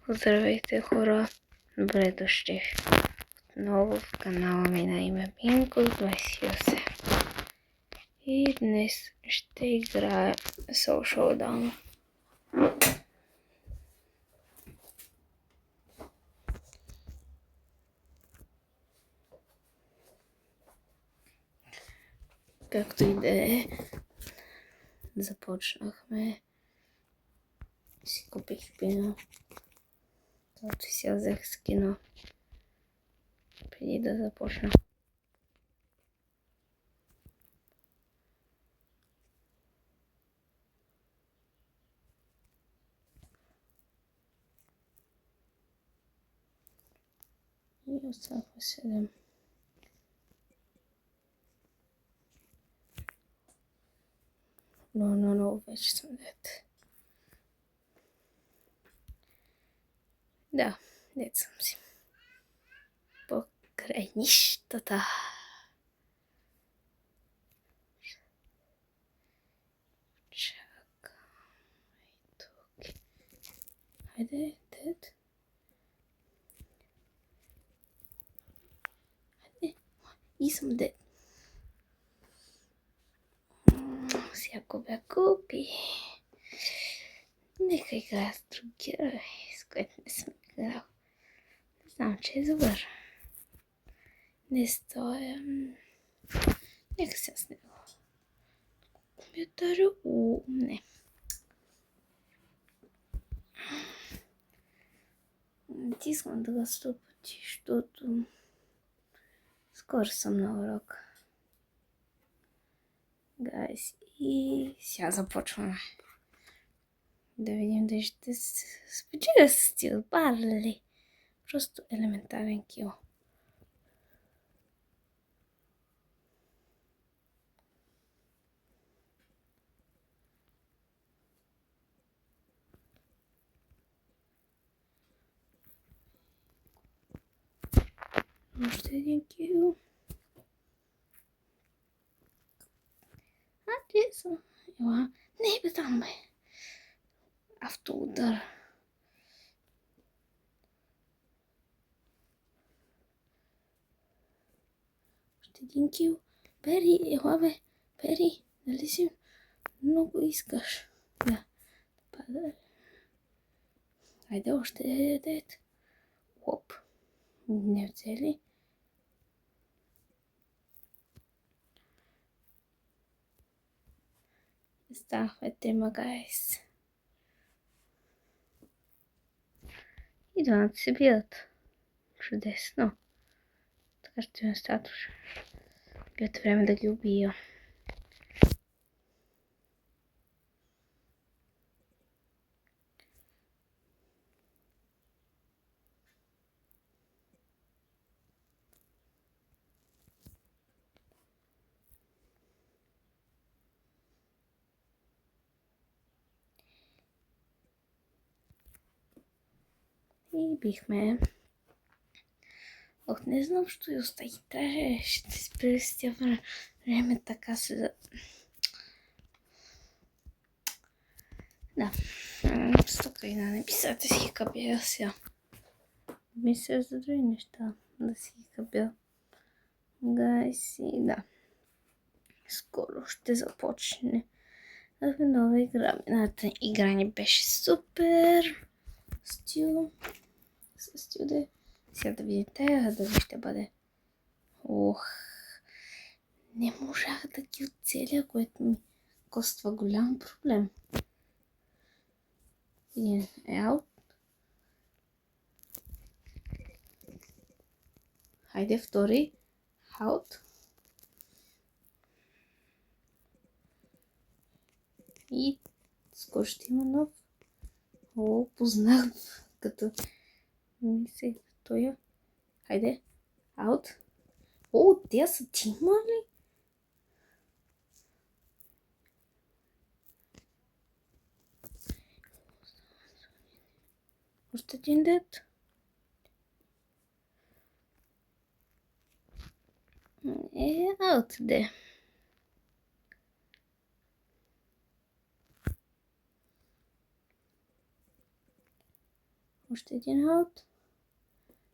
Здравейте, хора! Добре дошли отново в канала ми на име Бинко 28. И днес ще играя Soul Showdown. Както и да е, започнахме. Си купих спина. Както си взех скина преди да започна. И останахме 7. Но, вече съм дет. Да, дет съм си. Покрай нищата. Чакам. Тук. Хайде, дед. Хайде. И съм дед. Всяко бе купи. Нека играя с друг герой, с който не съм играл. Не знам, че е добър. Не стоя. Нека се с него. Компютър. Не. Натискам да го 100 пъти, защото скоро съм на урок. Гайс, и сега започваме. Да видим дали ще спечеля с стил Барли. Просто елементарен кил. Още един кил. Чесо. Ела. Не бе там, бе. Автоудар. Още един кил. Пери, ела бе. Пери, нали си много искаш? Да. Пада. Хайде още дет. Оп. Не оцели. Станахме трима, гайс. И двамата се бият. Чудесно. Така ще имам статус. Бият време да ги убия. И бихме. Ох, не знам, що и остаи. Даже ще спестя време така се. Да. Стока и да не писате си кабя сега. Мисля за други неща да си кабя. Гайси, да. Скоро ще започне нова игра. Миналата игра ни беше супер. Стил де. Сега да видим тая, дали ще бъде. Ох. Не можах да ги оцеля, което ми коства голям проблем. Един е аут. Хайде втори. Аут. И скоро ще има нов. О, познах като мисля той. Хайде. Аут. О, те са тима ли? Още един дет. Аут де. Още един аут.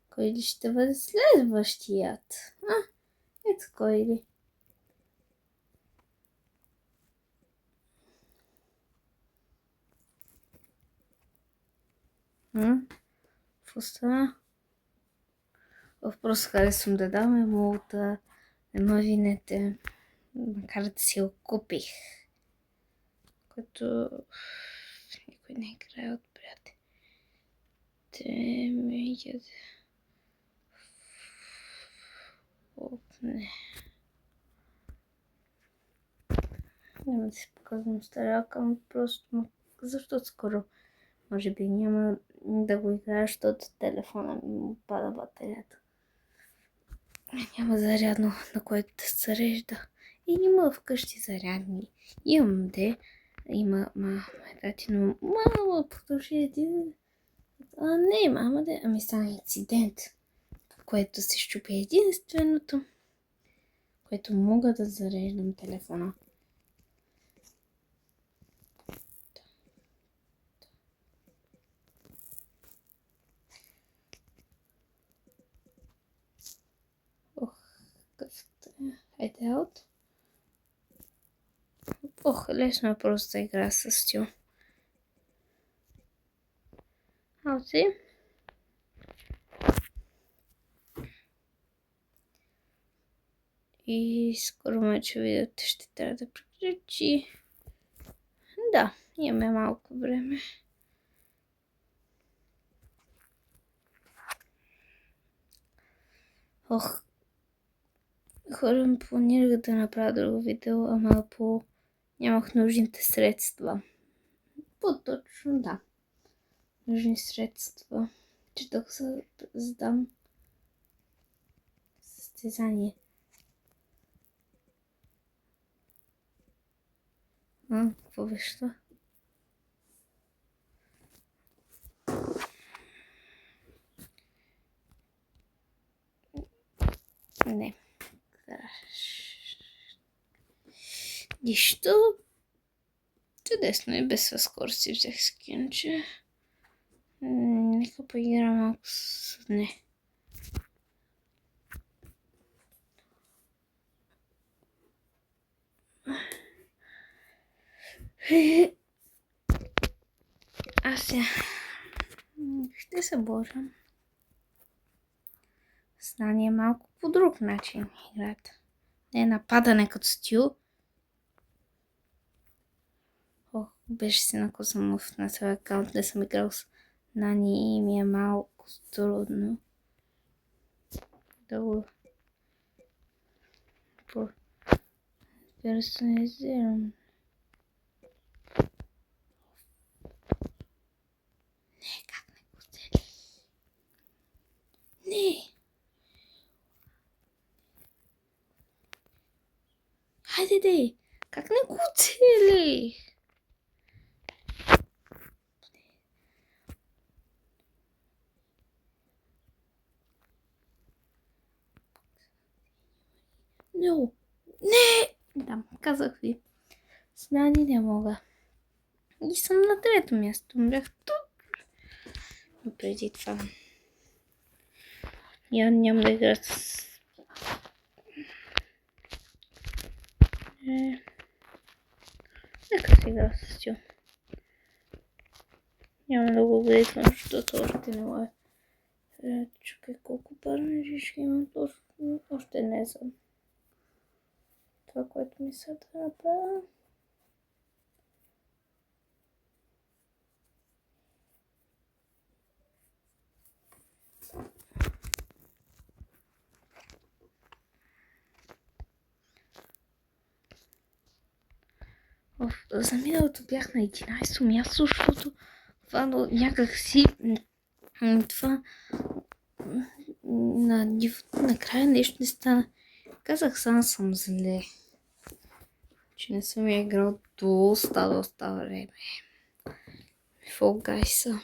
Кой ли ще бъде следващият? Ето кой ли. Какво стана? Просто харесвам да дам емолта. Не ме винете. Макар да си го купих. Което никой не играе от приятели. Те ми яде. Не. Няма да си показвам старалка, но просто защото скоро може би няма да го играя, защото телефона ми му пада батерията. Няма зарядно, на което да се зарежда. И има вкъщи зарядни. Имам има тати, но мама продължи един. Не, мама де. Ами стана инцидент, в което се щупи единственото, което мога да зареждам телефона. Хайде аут. Лесно е просто да игра с стил. Аути. И скоро мача видеото ще трябва да приключи. Да, имаме малко време. Хора ми планирах да направя друго видео, ама нямах нужните средства. По-точно, да. Нужни средства. Четох се да задам състезание. Какво беше това? Не. Нищо. Чудесно и без скорост си взех скинче. Нека поигра малко с не. Аз ще се боря. Знание малко по друг начин играта. Не нападане като стил. Беше си накосан на своя акаунт, не съм играл с Нани и ми е малко трудно да го персонализирам. Не, как не го цели? Не! Хайде дей! Как не го цели? Не! Да, казах ви. С Нани не мога. И съм на трето място. Бях тук. Но преди това. Няма да игра с... Нека си игра с стил. Няма да го гледам, защото още не мога. Чукай колко парнежишки имам точно. Още не съм. Това, което ми се да направя. За миналото бях на 11-то място, защото това някак си това накрая нещо не стана. Казах съм зле, че не съм я играл доста време. Fall Guys.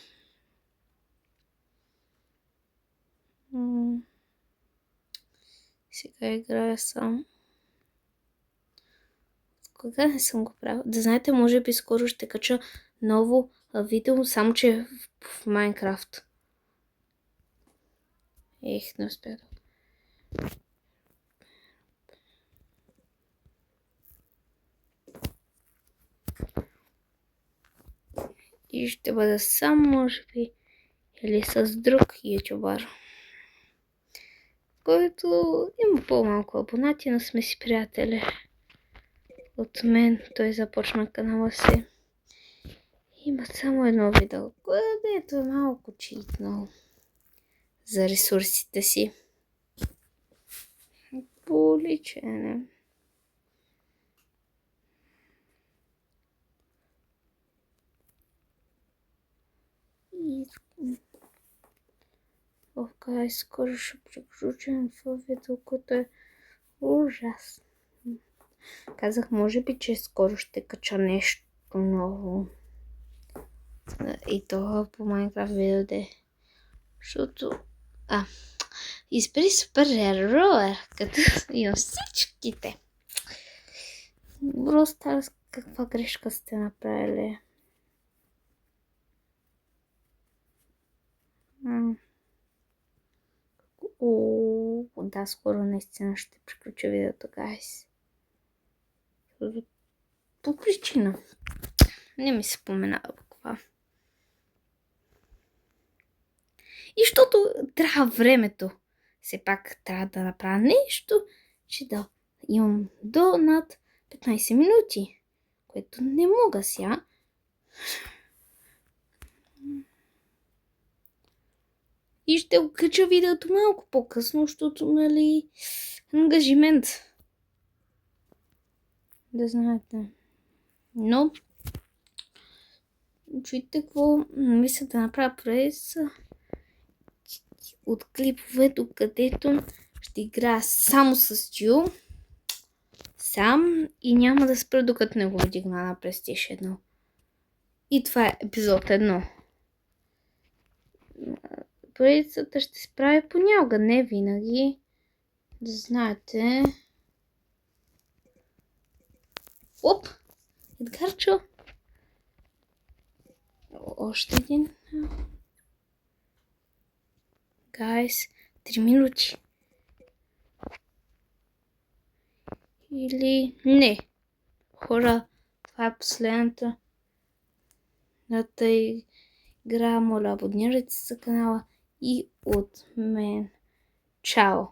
Сега играя сам. Кога не съм го правил? Да знаете, може би скоро ще кача ново видео, само че в Майнкрафт. Не успях да... И ще бъда сам, може би, или с друг ютубър, който има по-малко абонати, но сме си приятели. От мен той започна канала си. Има само едно видео, което е малко читнал за ресурсите си. Поличене. Окей, скоро ще приключим това видео, което е ужасно. Казах, може би, че скоро ще кача нещо ново. И това по Майнкрафт видео де. Защото... избери супер ролер, като имам всичките. Просто каква грешка сте направили? Да, скоро наистина ще приключа видеото, гайс. По причина. Не ми се споменава каква. И защото трябва времето. Все пак трябва да направя нещо, че да имам до над 15 минути. Което не мога сега. И ще го кача видеото малко по-късно, защото, нали, ангажимент. Да знаете. Но, чуйте какво мисля да направя през от клиповете, където ще играя само с Джил. Сам и няма да спра докато не го вдигна на Prestige 1. И това е епизод 1. Поредицата ще се прави понякога, не винаги. Да знаете. Оп! Едгарчо! Още един. Гайс, 3 минути. Или не. Хора, това е последната игра. Моля, абонирайте се за канала и от мен. Чао!